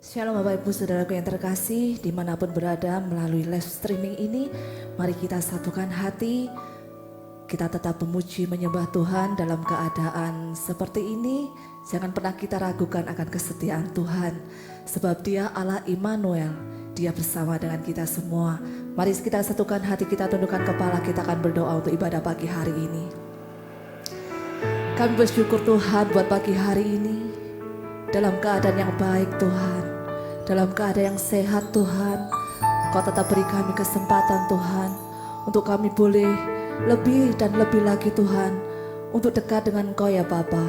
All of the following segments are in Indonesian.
Shalom Bapak Ibu Saudaraku yang terkasih, dimanapun berada melalui live streaming ini, mari kita satukan hati, kita tetap memuji menyembah Tuhan dalam keadaan seperti ini. Jangan pernah kita ragukan akan kesetiaan Tuhan, sebab Dia Allah Immanuel, Dia bersama dengan kita semua. Mari kita satukan hati, kita tundukkan kepala, kita akan berdoa untuk ibadah pagi hari ini. Kami bersyukur Tuhan buat pagi hari ini, dalam keadaan yang baik Tuhan, dalam keadaan yang sehat Tuhan. Kau tetap beri kami kesempatan Tuhan, untuk kami boleh lebih dan lebih lagi Tuhan, untuk dekat dengan Kau ya Bapa.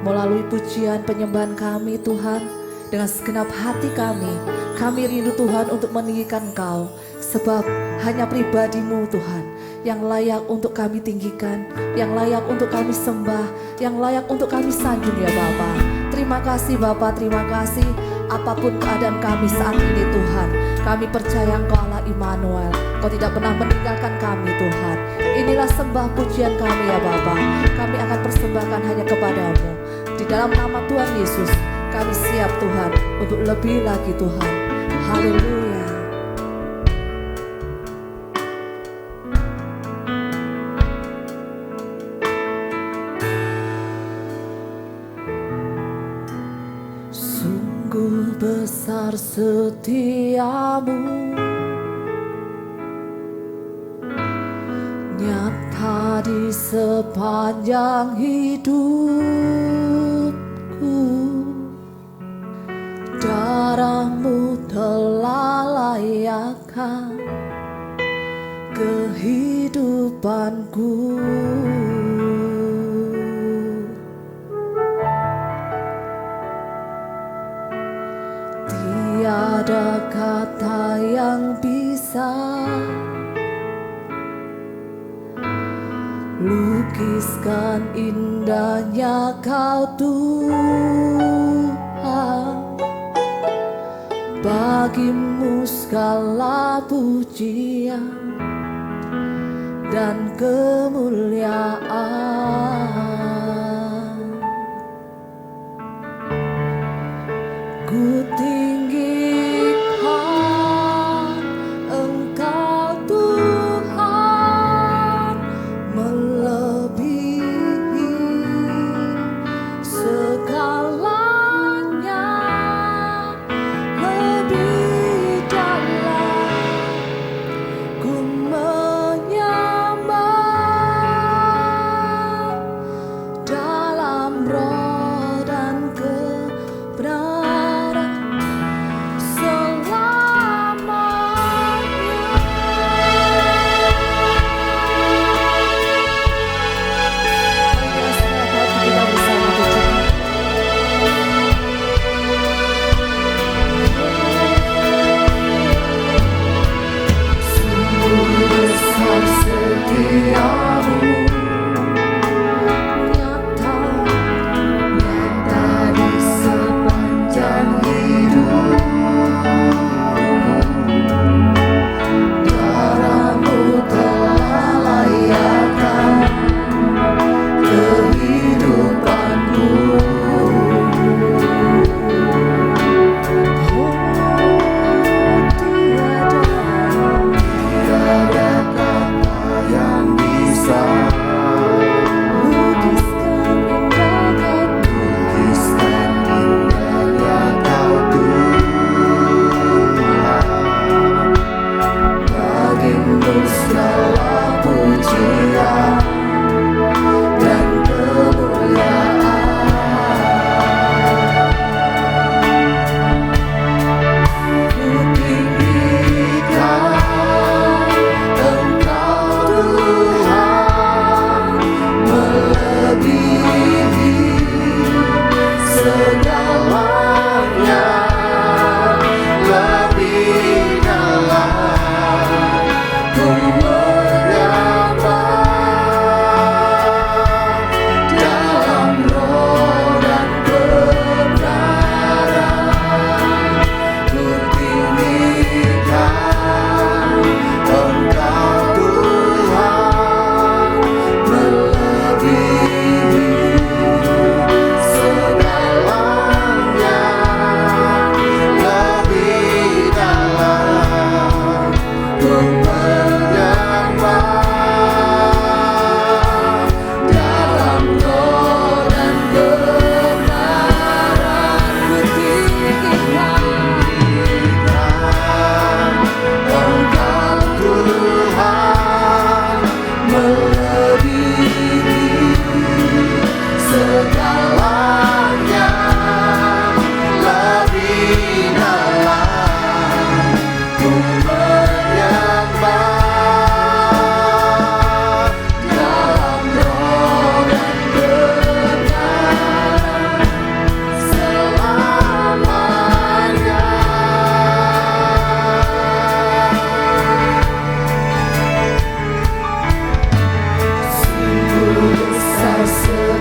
Melalui pujian penyembahan kami Tuhan, dengan segenap hati kami rindu Tuhan untuk meninggikan Kau. Sebab hanya pribadi-Mu Tuhan yang layak untuk kami tinggikan, yang layak untuk kami sembah, yang layak untuk kami sanjung ya Bapa. Terima kasih Bapa, terima kasih. Apapun keadaan kami saat ini Tuhan, kami percaya Engkau Allah Immanuel, Kau tidak pernah meninggalkan kami Tuhan. Inilah sembah pujian kami ya Bapa. Kami akan persembahkan hanya kepadamu. Di dalam nama Tuhan Yesus, kami siap Tuhan untuk lebih lagi Tuhan. Haleluya. Sungguh besar setiamu, nyata di sepanjang hidupku. Darah-Mu telah layakkan kehidupanku. Tiada kata yang bisa lukiskan indahnya Kau Tuhan. Bagi-Mu segala pujian dan kemuliaan. Ku tinggikan Engkau Tuhan, melebihi segalanya, lebih dalam ku menyembah dalam roh dan kebenaran.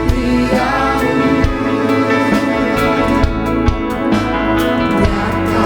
Setiamu, nyata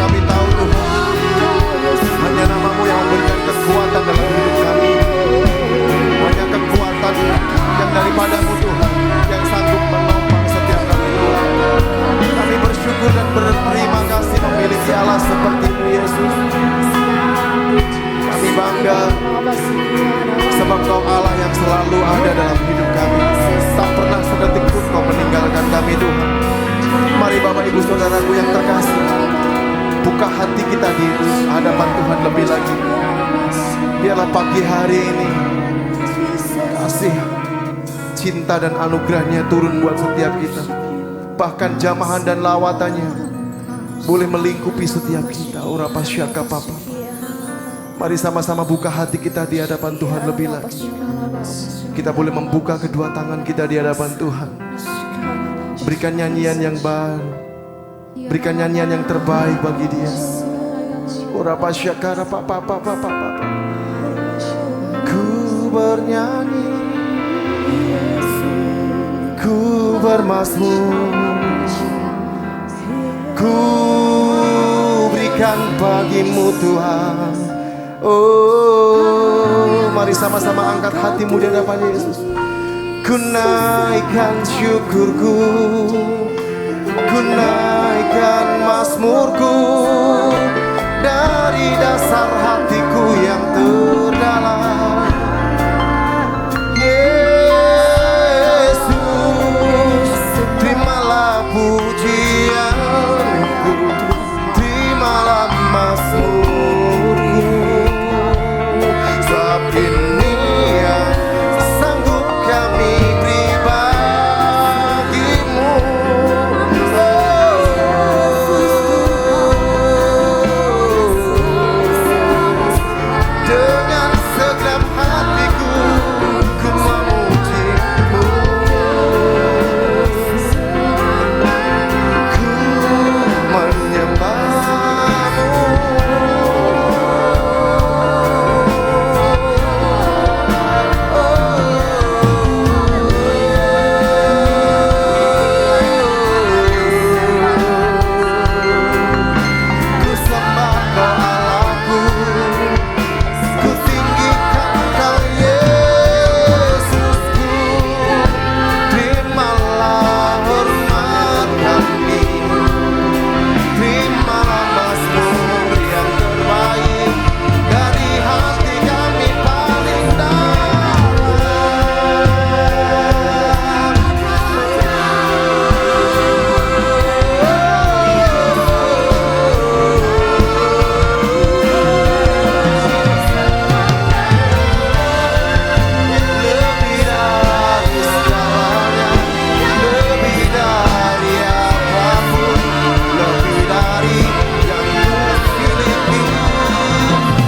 kami tahu Tuhan, hanya nama-Mu yang memberikan kekuatan dalam hidup kami. Hanya kekuatan yang daripada-Mu Tuhan, yang sanggup menopang setiap kami Tuhan. Kami bersyukur dan berterima kasih memiliki Allah seperti-Mu Yesus. Kami bangga sebab Kau Allah yang selalu ada dalam hidup kami. Tak pernah sedetik pun Kau meninggalkan kami Tuhan. Mari Bapak Ibu Saudaraku yang terkasih, buka hati kita di hadapan Tuhan lebih lagi. Biarlah pagi hari ini kasih, cinta dan anugerahnya turun buat setiap kita. Bahkan jamahan dan lawatannya boleh melingkupi setiap kita. Ora pasyaka papa. Mari sama-sama buka hati kita di hadapan Tuhan lebih lagi. Kita boleh membuka kedua tangan kita di hadapan Tuhan. Berikan nyanyian yang baru, berikan nyanyian yang terbaik bagi Dia. Ora pasyaka papa. Ku bernyanyi, ku bermazmur, ku berikan bagimu Tuhan. Oh, mari sama-sama angkat hatimu di hadapan Yesus. Ku naikkan syukurku, ku naikkan mazmurku dari dasar hatiku yang terdalam. Yesus, terimalah pujianku, terimalah mazmurku. Sebab ini yang sanggup kami beri bagimu. Dengan segenap hatiku ku memujimu, ku menyembahmu. Ku sembah Kau Allahku, ku tinggikan Kau Yesusku. Terimalah hormat kami, terimalah mazmur yang terbaik dari hati kami paling dalam. Lebih dari segalanya, lebih dari apapun, lebih dari yang kumiliki.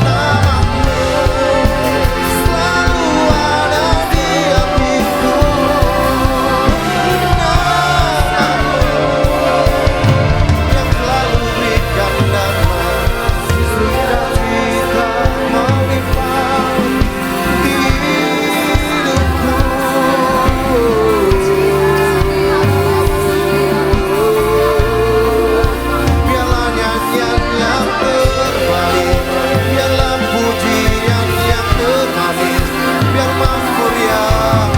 Namamu selalu ada di hatiku. Namamu yang selalu berikan damai, sukacita melimpah hidupku. Biarlah nyanyian yang terbaik, biarlah pujian yang termanis, biar mazmur yang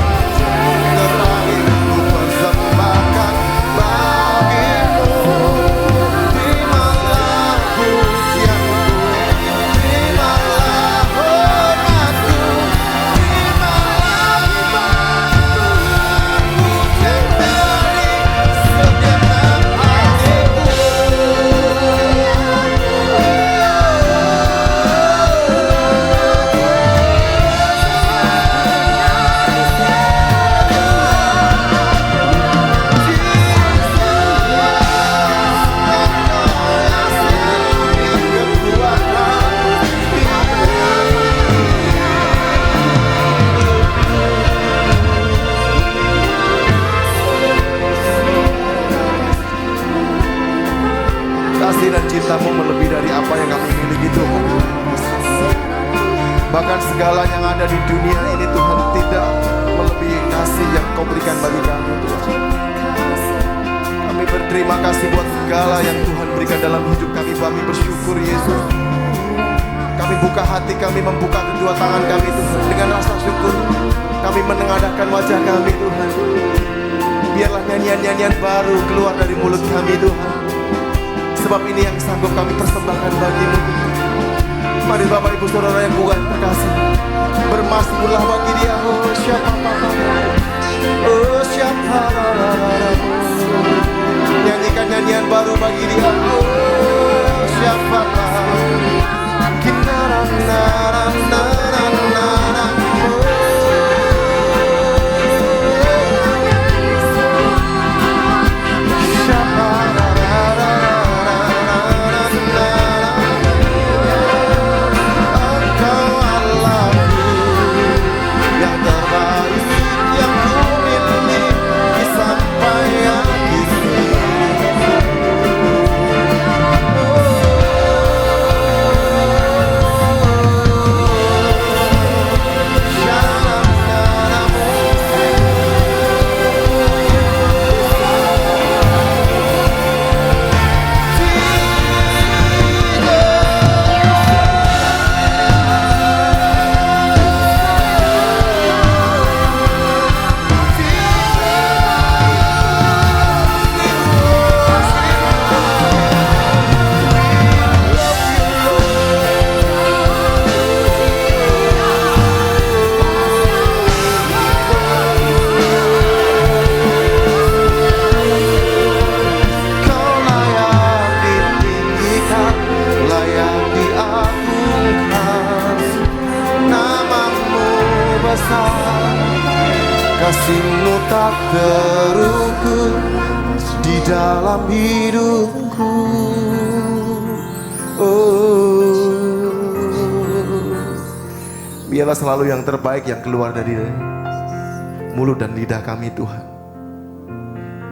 terakhir ku persembahkan bagimu. Terimalah pujianku, terimalah hormatku, terimalah imanku dari segenap hatiku. Kasih dan cinta-Mu melebihi dari apa yang kami miliki Tuhan. Bahkan segala yang ada di dunia ini Tuhan tidak melebihi kasih yang Kau berikan bagi kami Tuhan. Kami berterima kasih buat segala yang Tuhan berikan dalam hidup kami. Kami bersyukur Yesus. Kami buka hati kami, membuka kedua tangan kami Tuhan. Dengan rasa syukur kami menengadahkan wajah kami Tuhan. Biarlah nyanyian-nyanyian baru keluar dari mulut kami Tuhan. Sebab ini yang sanggup kami persembahkan bagi-Mu. Mari Bapak Ibu Saudara yang Tuhan terkasih, bermasmurlah bagi Dia. Oh siapa Papa, oh siapa, nyanyikan nyanyian baru bagi Dia. Oh siapa kasih-Mu tak terukur di dalam hidupku. Oh, biarlah selalu yang terbaik yang keluar dari mulut dan lidah kami Tuhan.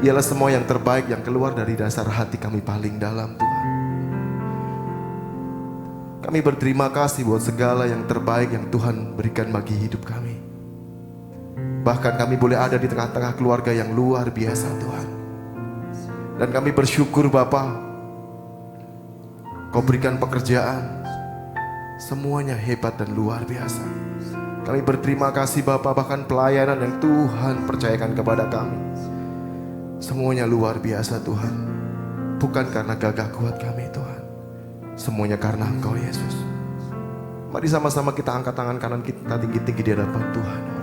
Biarlah semua yang terbaik yang keluar dari dasar hati kami paling dalam Tuhan. Kami berterima kasih buat segala yang terbaik yang Tuhan berikan bagi hidup kami. Bahkan kami boleh ada di tengah-tengah keluarga yang luar biasa Tuhan. Dan kami bersyukur Bapa, Kau berikan pekerjaan, semuanya hebat dan luar biasa. Kami berterima kasih Bapa, bahkan pelayanan yang Tuhan percayakan kepada kami, semuanya luar biasa Tuhan. Bukan karena gagah kuat kami Tuhan, semuanya karena Engkau Yesus. Mari sama-sama kita angkat tangan kanan kita tinggi-tinggi di hadapan Tuhan.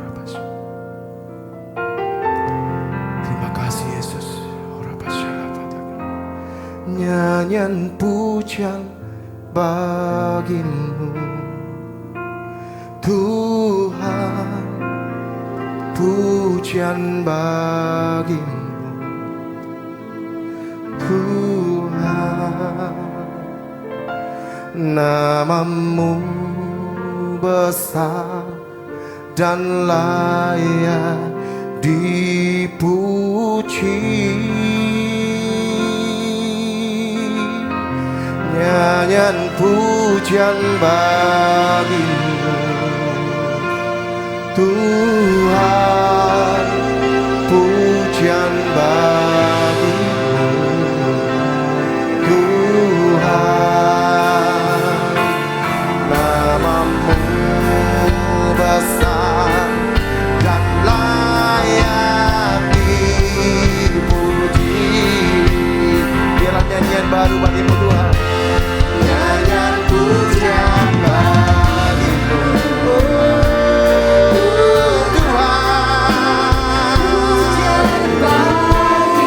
Nyanyian pujian bagi-Mu Tuhan, pujian bagi-Mu Tuhan. Nama-Mu besar dan layak dipuji. Nyanyian pujian bagi-Mu Tuhan, pujian bagi-Mu Tuhan. Nama-Mu besar dan layak dipuji. Biarlah nyanyian baru bagi-Mu Tuhan. Nyanyian pujian bagi-Mu Tuhan, pujian bagi-Mu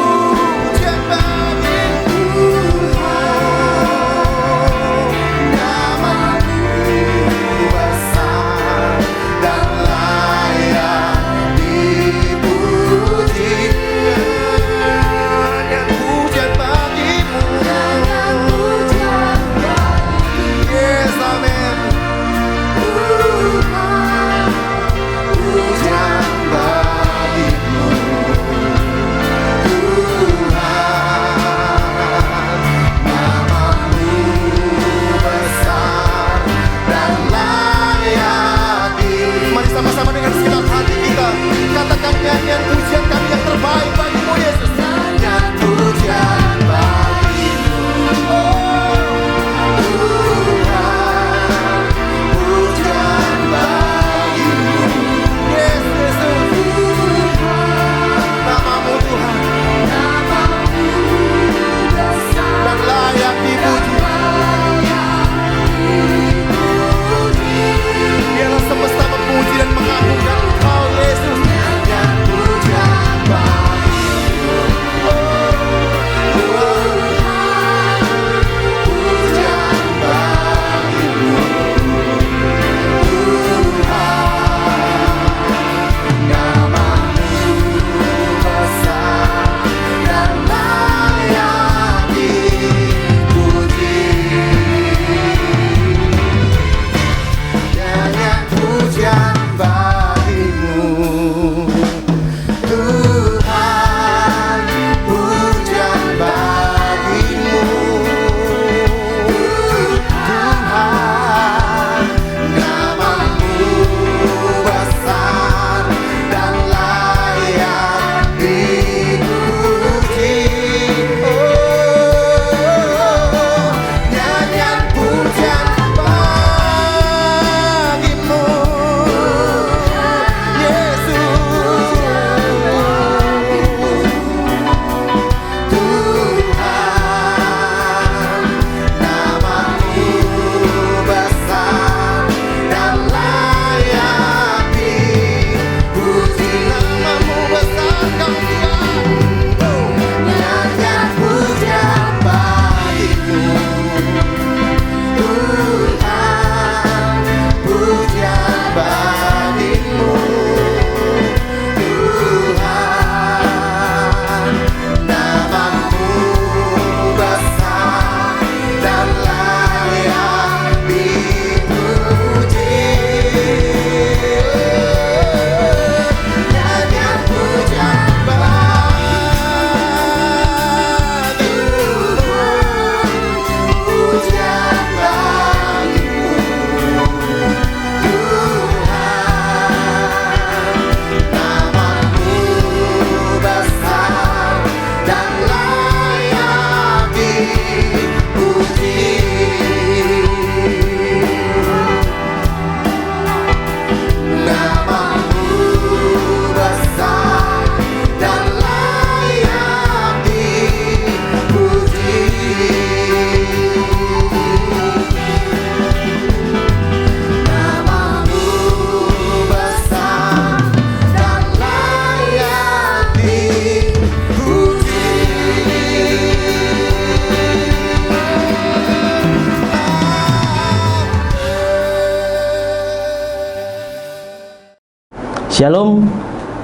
Shalom,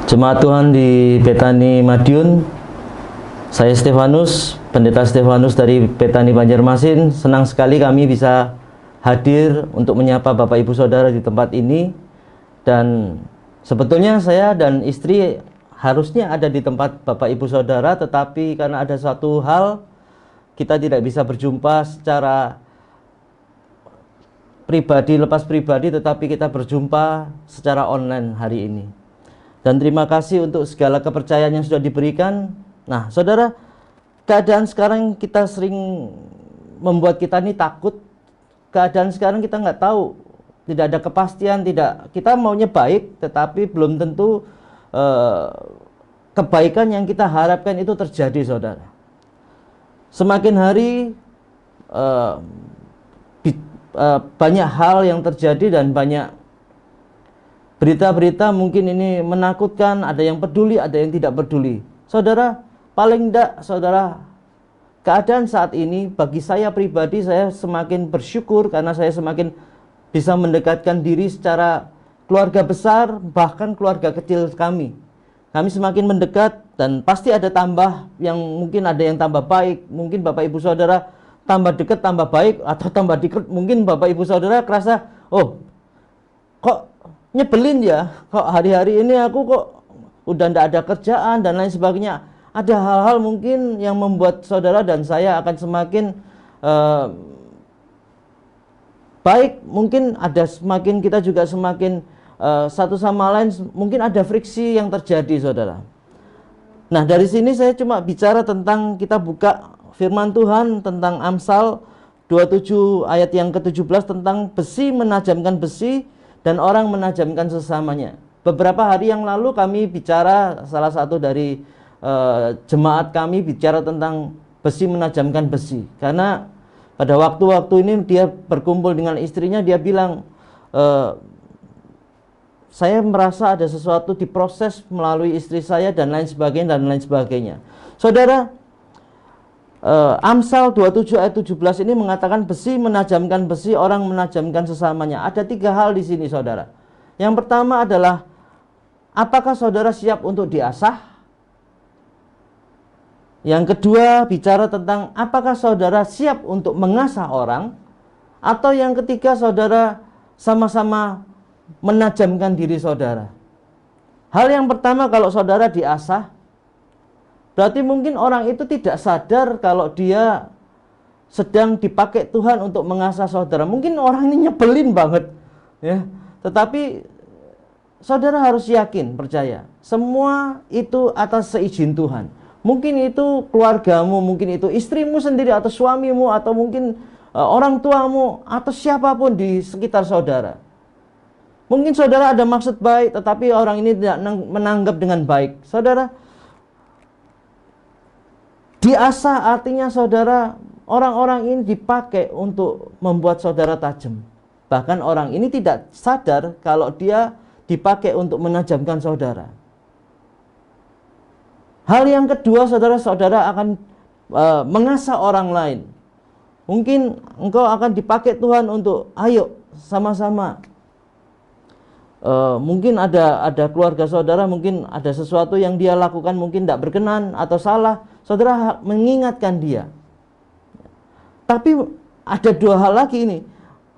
jemaat Tuhan di Betani Madiun. Saya Stefanus, Pendeta Stefanus dari Betani Banjarmasin. Senang sekali kami bisa hadir untuk menyapa Bapak Ibu Saudara di tempat ini. Dan sebetulnya saya dan istri harusnya ada di tempat Bapak Ibu Saudara, tetapi karena ada suatu hal kita tidak bisa berjumpa secara pribadi, lepas pribadi, tetapi kita berjumpa secara online hari ini. Dan terima kasih untuk segala kepercayaan yang sudah diberikan. Nah, saudara, keadaan sekarang kita sering membuat kita ini takut. Keadaan sekarang kita nggak tahu, tidak ada kepastian, kita maunya baik, tetapi belum tentu kebaikan yang kita harapkan itu terjadi, saudara. Semakin hari banyak hal yang terjadi dan banyak berita-berita mungkin ini menakutkan, ada yang peduli, ada yang tidak peduli. Saudara, paling tidak saudara, keadaan saat ini bagi saya pribadi, saya semakin bersyukur karena saya semakin bisa mendekatkan diri secara keluarga besar, bahkan keluarga kecil kami. Kami semakin mendekat dan pasti ada tambah yang mungkin ada yang tambah baik, mungkin Bapak Ibu Saudara tambah dekat, tambah baik, atau tambah dekat, mungkin Bapak Ibu Saudara kerasa, oh kok nyebelin ya, kok hari-hari ini aku kok udah ndak ada kerjaan dan lain sebagainya. Ada hal-hal mungkin yang membuat saudara dan saya akan semakin baik, mungkin ada semakin kita juga semakin satu sama lain, mungkin ada friksi yang terjadi, saudara. Nah, dari sini saya cuma bicara tentang, kita buka firman Tuhan tentang Amsal 27 ayat yang ke-17 tentang besi menajamkan besi dan orang menajamkan sesamanya. Beberapa hari yang lalu kami bicara, salah satu dari jemaat kami bicara tentang besi menajamkan besi. Karena pada waktu-waktu ini dia berkumpul dengan istrinya, dia bilang, saya merasa ada sesuatu diproses melalui istri saya dan lain sebagainya dan lain sebagainya. Saudara, Amsal 27 ayat 17 ini mengatakan besi menajamkan besi, orang menajamkan sesamanya. Ada 3 hal di sini, saudara. Yang pertama adalah, apakah saudara siap untuk diasah? Yang kedua bicara tentang apakah saudara siap untuk mengasah orang? Atau yang ketiga, saudara sama-sama menajamkan diri saudara. Hal yang pertama, kalau saudara diasah, berarti mungkin orang itu tidak sadar kalau dia sedang dipakai Tuhan untuk mengasah saudara. Mungkin orang ini nyebelin banget, ya. Tetapi saudara harus yakin, percaya, semua itu atas seizin Tuhan. Mungkin itu keluargamu, mungkin itu istrimu sendiri atau suamimu, atau mungkin orang tuamu, atau siapapun di sekitar saudara. Mungkin saudara ada maksud baik, tetapi orang ini tidak menanggap dengan baik. Saudara, diasah artinya saudara, orang-orang ini dipakai untuk membuat saudara tajam. Bahkan orang ini tidak sadar kalau dia dipakai untuk menajamkan saudara. Hal yang kedua, saudara-saudara akan mengasah orang lain. Mungkin engkau akan dipakai Tuhan untuk, ayo sama-sama. Mungkin ada keluarga saudara, mungkin ada sesuatu yang dia lakukan mungkin tidak berkenan atau salah. Saudara mengingatkan dia. Tapi ada 2 hal lagi ini.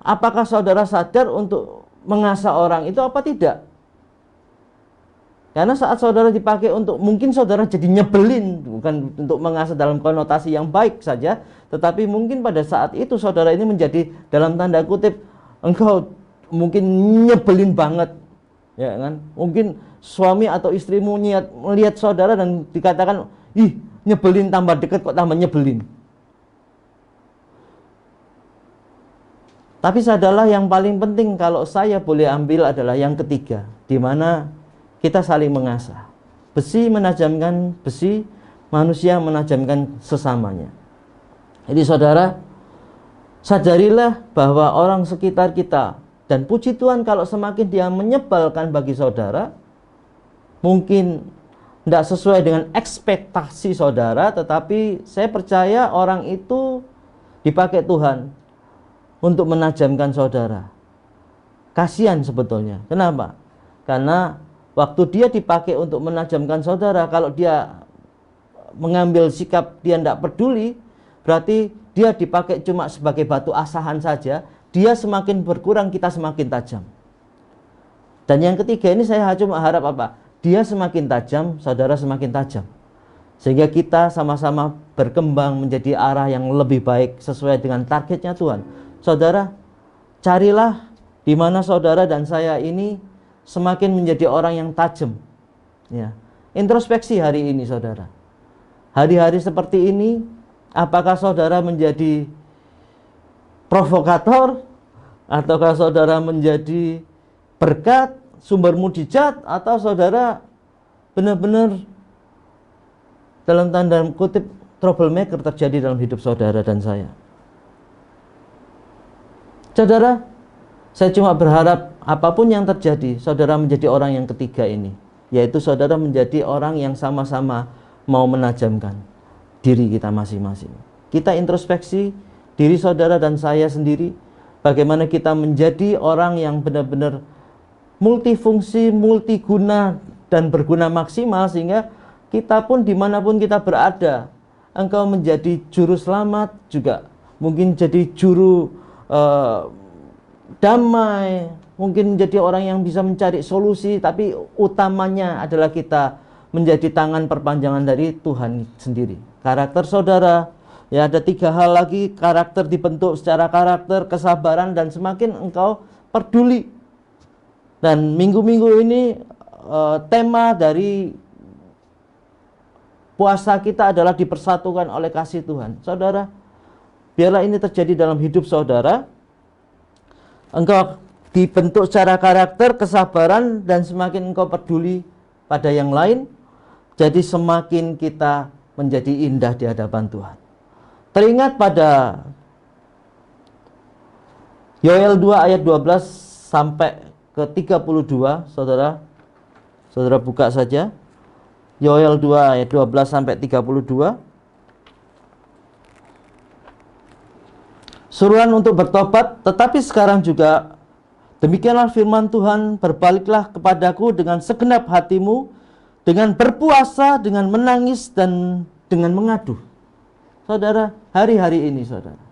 Apakah saudara sadar untuk mengasah orang itu apa tidak? Karena saat saudara dipakai untuk, mungkin saudara jadi nyebelin, bukan untuk mengasah dalam konotasi yang baik saja, tetapi mungkin pada saat itu saudara ini menjadi dalam tanda kutip, engkau mungkin nyebelin banget, ya kan? Mungkin suami atau istrimu melihat saudara dan dikatakan, ih nyebelin, tambah dekat kok tambah nyebelin. Tapi sadarlah yang paling penting kalau saya boleh ambil adalah yang ketiga, di mana kita saling mengasah. Besi menajamkan besi, manusia menajamkan sesamanya. Jadi saudara, sadarilah bahwa orang sekitar kita, dan puji Tuhan kalau semakin dia menyebalkan bagi saudara, mungkin tidak sesuai dengan ekspektasi saudara, tetapi saya percaya orang itu dipakai Tuhan untuk menajamkan saudara. Kasihan sebetulnya. Kenapa? Karena waktu dia dipakai untuk menajamkan saudara, kalau dia mengambil sikap dia tidak peduli, berarti dia dipakai cuma sebagai batu asahan saja. Dia semakin berkurang, kita semakin tajam. Dan yang ketiga ini saya cuma harap apa? Dia semakin tajam, saudara semakin tajam. Sehingga kita sama-sama berkembang menjadi arah yang lebih baik sesuai dengan targetnya Tuhan. Saudara, carilah di mana saudara dan saya ini semakin menjadi orang yang tajam. Ya. Introspeksi hari ini saudara. Hari-hari seperti ini, apakah saudara menjadi provokator, ataukah saudara menjadi berkat, sumber mujizat, atau saudara benar-benar dalam tanda kutip troublemaker terjadi dalam hidup saudara dan saya. Saudara, saya cuma berharap apapun yang terjadi, saudara menjadi orang yang ketiga ini, yaitu saudara menjadi orang yang sama-sama mau menajamkan diri kita masing-masing. Kita introspeksi diri saudara dan saya sendiri, bagaimana kita menjadi orang yang benar-benar multifungsi, multiguna, dan berguna maksimal, sehingga kita pun dimanapun kita berada, engkau menjadi juru selamat juga, mungkin jadi juru damai, mungkin menjadi orang yang bisa mencari solusi, tapi utamanya adalah kita menjadi tangan perpanjangan dari Tuhan sendiri. Karakter saudara, ya ada 3 hal lagi, karakter dibentuk secara karakter, kesabaran, dan semakin engkau peduli. Dan minggu-minggu ini tema dari puasa kita adalah dipersatukan oleh kasih Tuhan. Saudara, biarlah ini terjadi dalam hidup saudara. Engkau dibentuk secara karakter, kesabaran, dan semakin engkau peduli pada yang lain, jadi semakin kita menjadi indah di hadapan Tuhan. Teringat pada Yoel 2 ayat 12 sampai ke 32, saudara buka saja. Yoel 2 ayat 12 sampai 32. Suruhan untuk bertobat, tetapi sekarang juga demikianlah firman Tuhan, berbaliklah kepadaku dengan segenap hatimu, dengan berpuasa, dengan menangis, dan dengan mengadu. Saudara, hari-hari ini saudara,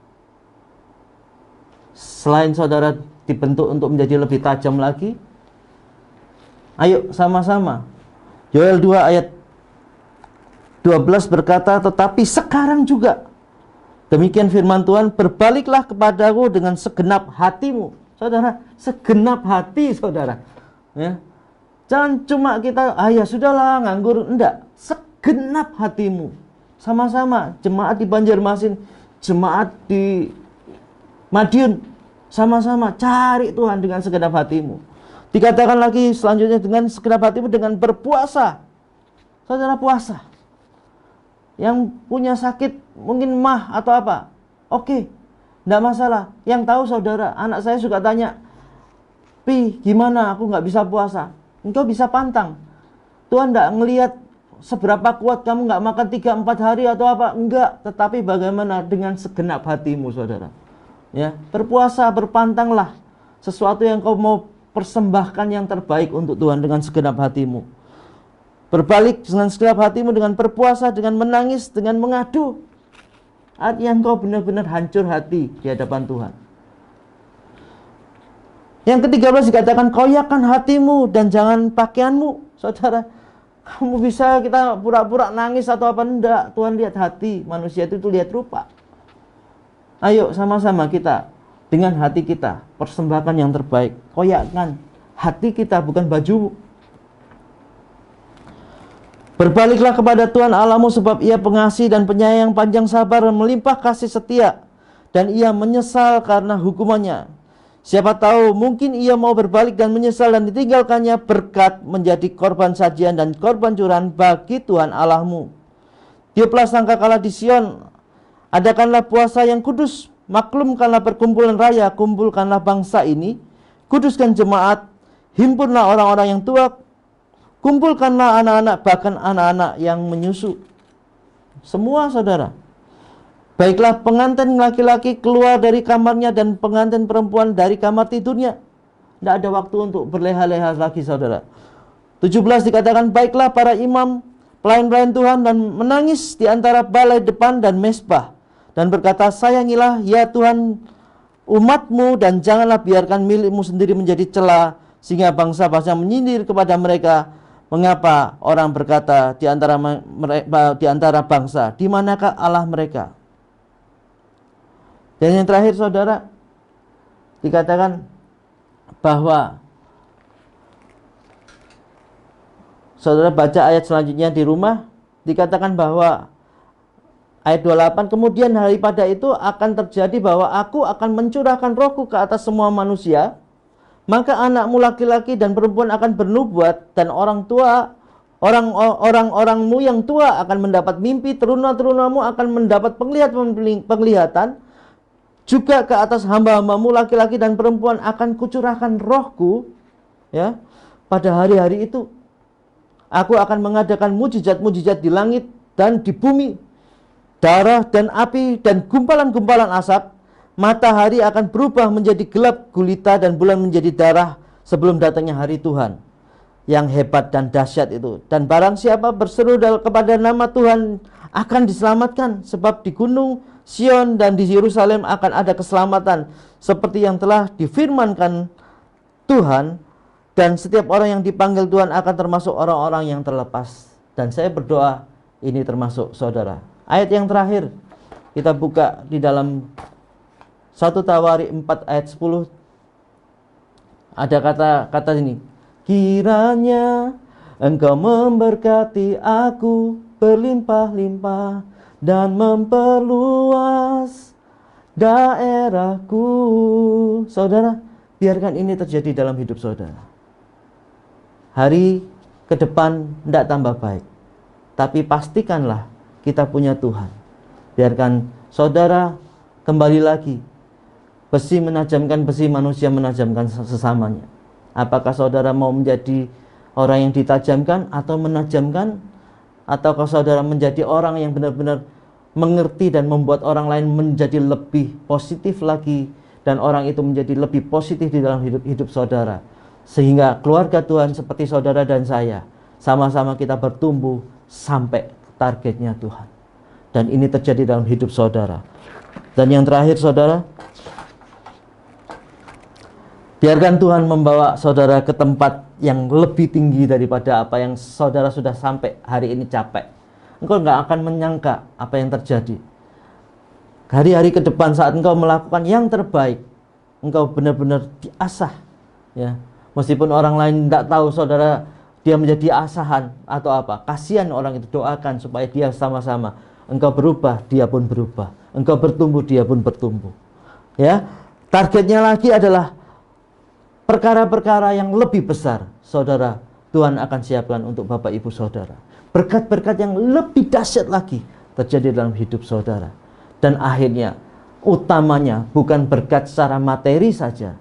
selain saudara dibentuk untuk menjadi lebih tajam lagi, ayo sama-sama. Yoel 2 ayat 12 berkata, tetapi sekarang juga demikian firman Tuhan, berbaliklah kepadaku dengan segenap hatimu. Saudara, segenap hati saudara, ya. Jangan cuma kita, ya sudahlah nganggur, enggak. Segenap hatimu. Sama-sama, jemaat di Banjarmasin, jemaat di Madiun, sama-sama cari Tuhan dengan segenap hatimu. Dikatakan lagi selanjutnya, dengan segenap hatimu, dengan berpuasa. Saudara, puasa. Yang punya sakit mungkin mah atau apa, oke, enggak masalah. Yang tahu saudara, anak saya suka tanya, Pi, gimana aku nggak bisa puasa? Engkau bisa pantang. Tuhan enggak ngelihat seberapa kuat kamu nggak makan 3-4 hari atau apa, enggak. Tetapi bagaimana dengan segenap hatimu saudara, ya, berpuasa, berpantanglah sesuatu yang kau mau persembahkan yang terbaik untuk Tuhan dengan segenap hatimu. Berbalik dengan segenap hatimu, dengan berpuasa, dengan menangis, dengan mengadu. Artinya engkau benar-benar hancur hati di hadapan Tuhan. Yang ke-13 dikatakan, koyakan hatimu dan jangan pakaianmu. Saudara, kamu bisa kita pura-pura nangis atau apa, enggak. Tuhan lihat hati, manusia itu lihat rupa. Ayo sama-sama kita dengan hati kita persembahkan yang terbaik. Koyakkan hati kita, bukan bajumu. Berbaliklah kepada Tuhan Allahmu, sebab Ia pengasih dan penyayang, panjang sabar, dan melimpah kasih setia, dan Ia menyesal karena hukumannya. Siapa tahu mungkin Ia mau berbalik dan menyesal dan ditinggalkannya berkat menjadi korban sajian dan korban curahan bagi Tuhan Allahmu. Tiuplah sangkakala di Sion, adakanlah puasa yang kudus, maklumkanlah perkumpulan raya, kumpulkanlah bangsa ini, kuduskan jemaat, himpunlah orang-orang yang tua, kumpulkanlah anak-anak, bahkan anak-anak yang menyusu. Semua saudara, baiklah pengantin laki-laki keluar dari kamarnya dan pengantin perempuan dari kamar tidurnya. Tidak ada waktu untuk berleha-leha lagi saudara. 17 dikatakan, baiklah para imam, pelayan-pelayan Tuhan, dan menangis di antara balai depan dan mezbah, dan berkata, sayangilah ya Tuhan umatmu, dan janganlah biarkan milikmu sendiri menjadi cela, sehingga bangsa-bangsa menyindir kepada mereka. Mengapa orang berkata di antara bangsa, di manakah Allah mereka? Dan yang terakhir saudara, dikatakan bahwa saudara baca ayat selanjutnya di rumah, dikatakan bahwa ayat 28, kemudian daripada itu akan terjadi bahwa aku akan mencurahkan rohku ke atas semua manusia, maka anakmu laki-laki dan perempuan akan bernubuat, dan orang-orangmu yang tua akan mendapat mimpi, teruna-terunamu akan mendapat penglihatan, juga ke atas hamba-hambamu laki-laki dan perempuan akan kucurahkan rohku, ya, pada hari-hari itu. Aku akan mengadakan mujizat-mujizat di langit dan di bumi, darah dan api dan gumpalan-gumpalan asap. Matahari akan berubah menjadi gelap gulita dan bulan menjadi darah sebelum datangnya hari Tuhan yang hebat dan dahsyat itu. Dan barang siapa berseru kepada nama Tuhan akan diselamatkan, sebab di gunung Sion dan di Yerusalem akan ada keselamatan, seperti yang telah difirmankan Tuhan. Dan setiap orang yang dipanggil Tuhan akan termasuk orang-orang yang terlepas. Dan saya berdoa ini termasuk saudara. Ayat yang terakhir kita buka di dalam 1 Tawarik 4 ayat 10. Ada kata ini, kiranya engkau memberkati aku berlimpah-limpah dan memperluas daerahku. Saudara, biarkan ini terjadi dalam hidup saudara. Hari ke depan tidak tambah baik, tapi pastikanlah kita punya Tuhan. Biarkan saudara kembali lagi, besi menajamkan besi, manusia menajamkan sesamanya. Apakah saudara mau menjadi orang yang ditajamkan atau menajamkan? Ataukah saudara menjadi orang yang benar-benar mengerti dan membuat orang lain menjadi lebih positif lagi, dan orang itu menjadi lebih positif di dalam hidup saudara, sehingga keluarga Tuhan seperti saudara dan saya sama-sama kita bertumbuh sampai targetnya Tuhan. Dan ini terjadi dalam hidup saudara. Dan yang terakhir saudara, biarkan Tuhan membawa saudara ke tempat yang lebih tinggi daripada apa yang saudara sudah sampai hari ini capek. Engkau nggak akan menyangka apa yang terjadi. Hari-hari ke depan saat engkau melakukan yang terbaik, engkau benar-benar diasah, ya. Meskipun orang lain tidak tahu saudara dia menjadi asahan atau apa, kasihan orang itu, doakan supaya dia sama-sama. Engkau berubah, dia pun berubah. Engkau bertumbuh, dia pun bertumbuh. Ya, targetnya lagi adalah perkara-perkara yang lebih besar, saudara. Tuhan akan siapkan untuk Bapak Ibu saudara. Berkat-berkat yang lebih dahsyat lagi terjadi dalam hidup saudara. Dan akhirnya, utamanya bukan berkat secara materi saja,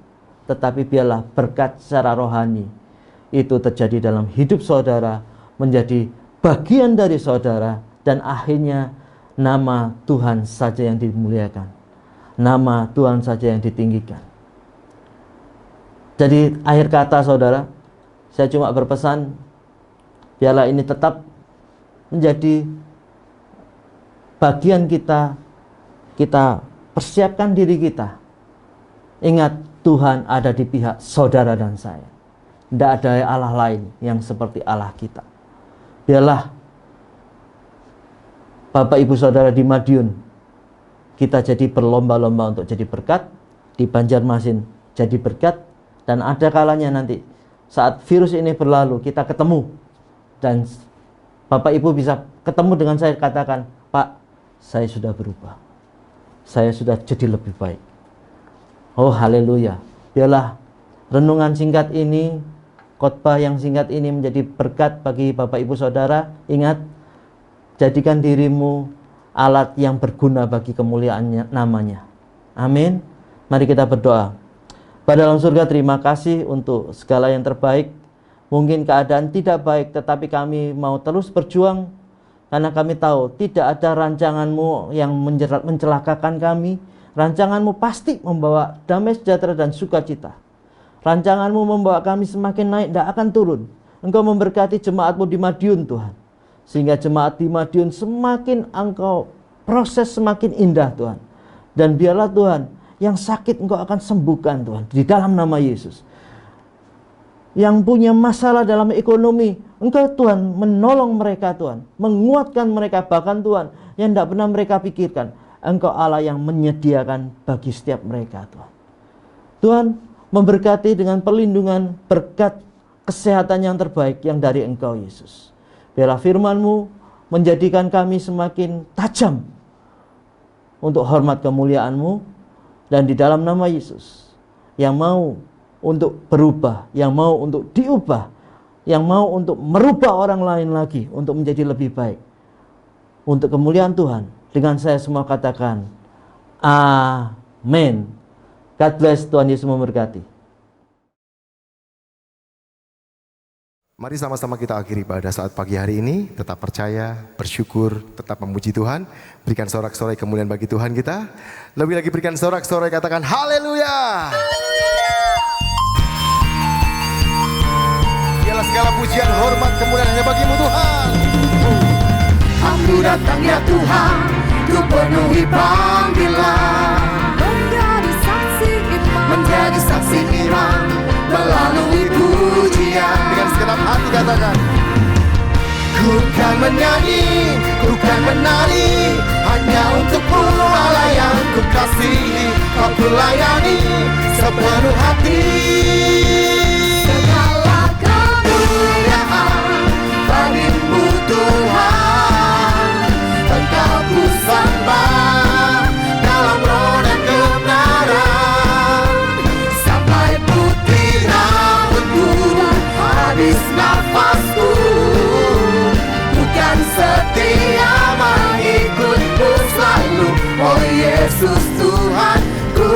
tetapi biarlah berkat secara rohani itu terjadi dalam hidup saudara, menjadi bagian dari saudara, dan akhirnya nama Tuhan saja yang dimuliakan, nama Tuhan saja yang ditinggikan. Jadi akhir kata saudara, saya cuma berpesan, biarlah ini tetap menjadi bagian kita persiapkan diri kita. Ingat, Tuhan ada di pihak saudara dan saya. Tidak ada Allah lain yang seperti Allah kita. Biarlah Bapak Ibu Saudara di Madiun, kita jadi berlomba-lomba untuk jadi berkat, di Banjarmasin jadi berkat, dan ada kalanya nanti saat virus ini berlalu kita ketemu, dan Bapak Ibu bisa ketemu dengan saya, katakan, Pak, saya sudah berubah, saya sudah jadi lebih baik. Oh haleluya. Biarlah renungan singkat ini, khotbah yang singkat ini menjadi berkat bagi Bapak Ibu Saudara. Ingat, jadikan dirimu alat yang berguna bagi kemuliaan namanya. Amin. Mari kita berdoa. Bapa dalam surga, terima kasih untuk segala yang terbaik. Mungkin keadaan tidak baik, tetapi kami mau terus berjuang, karena kami tahu tidak ada rancangan-Mu yang mencelakakan kami. Rancangan-Mu pasti membawa damai sejahtera dan sukacita. Rancangan-Mu membawa kami semakin naik, tidak akan turun. Engkau memberkati jemaat-Mu di Madiun Tuhan. Sehingga jemaat di Madiun semakin Engkau proses semakin indah Tuhan. Dan biarlah Tuhan, yang sakit Engkau akan sembuhkan Tuhan, di dalam nama Yesus. Yang punya masalah dalam ekonomi, Engkau Tuhan menolong mereka Tuhan, menguatkan mereka, bahkan Tuhan yang tidak pernah mereka pikirkan. Engkau Allah yang menyediakan bagi setiap mereka Tuhan. Tuhan memberkati dengan perlindungan berkat kesehatan yang terbaik yang dari Engkau Yesus. Biarlah firman-Mu menjadikan kami semakin tajam untuk hormat kemuliaan-Mu. Dan di dalam nama Yesus, yang mau untuk berubah, yang mau untuk diubah, yang mau untuk merubah orang lain lagi untuk menjadi lebih baik. Untuk kemuliaan Tuhan, dengan saya semua katakan, amin. God bless, Tuhan Yesus memberkati. Mari sama-sama kita akhiri pada saat pagi hari ini. Tetap percaya, bersyukur, tetap memuji Tuhan. Berikan sorak-sorai kemuliaan bagi Tuhan kita. Lebih lagi berikan sorak-sorai, katakan haleluya. Biarlah segala pujian, hormat, kemuliaan hanya bagimu Tuhan. Aku datang ya Tuhan, ku penuhi panggilan. Menjadi saksi iman melalui pujian. Dengan segenap hati katakan, Ku kan menyanyi, ku kan menari, hanya untukmu Allah yang ku kasihi. Kau ku layani sepenuh hati. Segala kemuliaan bagimu Tuhan, Engkau ku sembah dalam roh dan kebenaran. Sampai putih rambutku, habis nafasku, bukan setia mengikutmu selalu. Oh Yesus Tuhanku.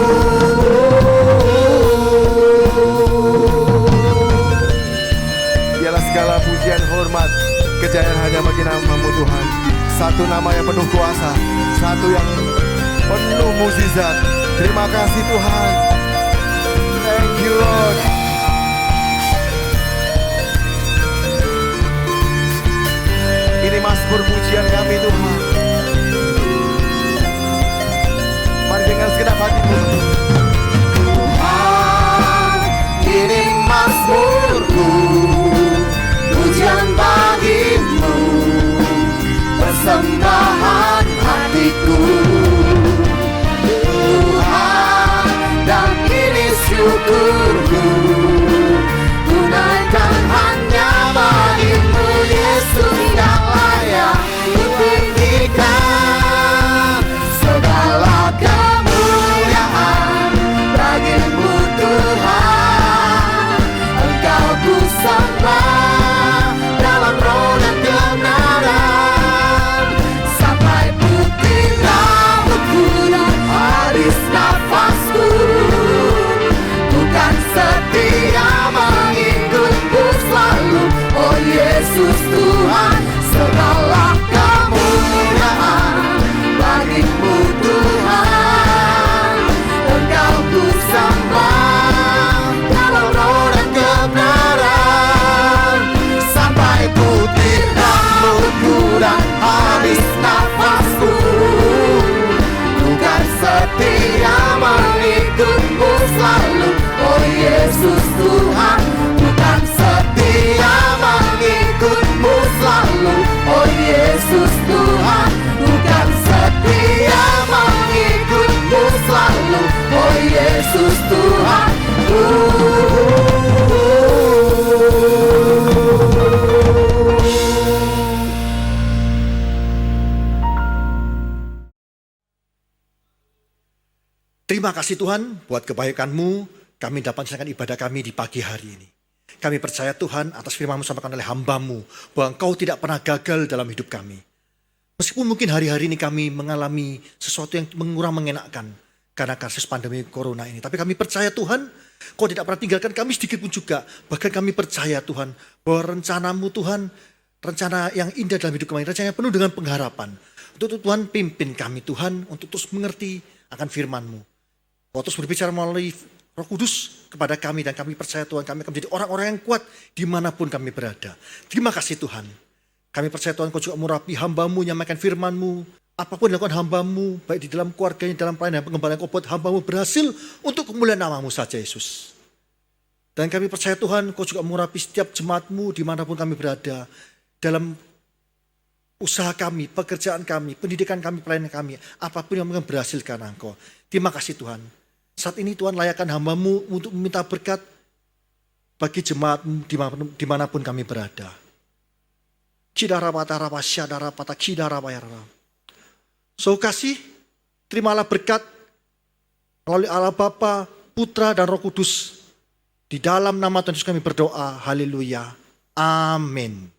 biarlah segala pujian, hormat, kejayaan hanya bagi nama-Mu Tuhan. Satu nama yang penuh kuasa, satu yang penuh mukjizat. Terima kasih Tuhan. Thank you Lord. Ini mazmur pujian kami Tuhan. Mari dengan segenap hatimu. Tuhan, ini mazmurku, pujian bagimu, persembahan hatiku. Tuhan, dan ini syukurku, ku naikkan hanya bagimu Yesus yang layak ditinggikan. Segala kemuliaan bagimu Tuhan, Engkau ku sembah dalam roh dan kebenaran. Sampai putih rambutku dan habis nafasku, bukan setia mengikutmu selalu. Oh Yesus Tuhan, segala kemuliaan bagimu Tuhan, Engkau ku sembah dalam roh dan kebenaran. Sampai putih rambutku dan habis nafasku, bukan setia mengikutmu selalu. Oh Yesus Tuhan, bukan setia mengikutmu selalu. Oh Yesus Tuhan, bukan setia mengikutmu selalu. Oh Yesus Tuhan. Terima kasih Tuhan buat kebaikan-Mu, kami dapat menyelesaikan ibadah kami di pagi hari ini. Kami percaya Tuhan atas firman-Mu sampaikan oleh hamba-Mu, bahwa Engkau tidak pernah gagal dalam hidup kami. Meskipun mungkin hari-hari ini kami mengalami sesuatu yang kurang mengenakkan karena kasus pandemi corona ini. Tapi kami percaya Tuhan, Kau tidak pernah tinggalkan kami sedikit pun juga. Bahkan kami percaya Tuhan, bahwa rencana-Mu Tuhan, rencana yang indah dalam hidup kami, rencana yang penuh dengan pengharapan. Untuk Tuhan pimpin kami Tuhan, untuk terus mengerti akan firman-Mu. Kau terus berbicara melalui Roh Kudus, kepada kami dan kami percaya Tuhan kami akan menjadi orang-orang yang kuat dimanapun kami berada. Terima kasih Tuhan. Kami percaya Tuhan Kau juga mengurapi hamba-Mu, menyampaikan firman-Mu. Apapun yang dilakukan hamba-Mu, baik di dalam keluarganya, dalam pelayanan pengembalian Kau buat hamba-Mu berhasil untuk kemuliaan nama-Mu saja Yesus. Dan kami percaya Tuhan Kau juga mengurapi setiap jemaat-Mu dimanapun kami berada. Dalam usaha kami, pekerjaan kami, pendidikan kami, pelayanan kami, apapun yang akan berhasil karena Engkau. Terima kasih Tuhan. Saat ini Tuhan layakkan hamba-Mu untuk meminta berkat bagi jemaat-Mu dimanapun kami berada. So kasih, terimalah berkat melalui Allah Bapa, Putra dan Roh Kudus. Di dalam nama Tuhan Yesus kami berdoa. Haleluya. Amin.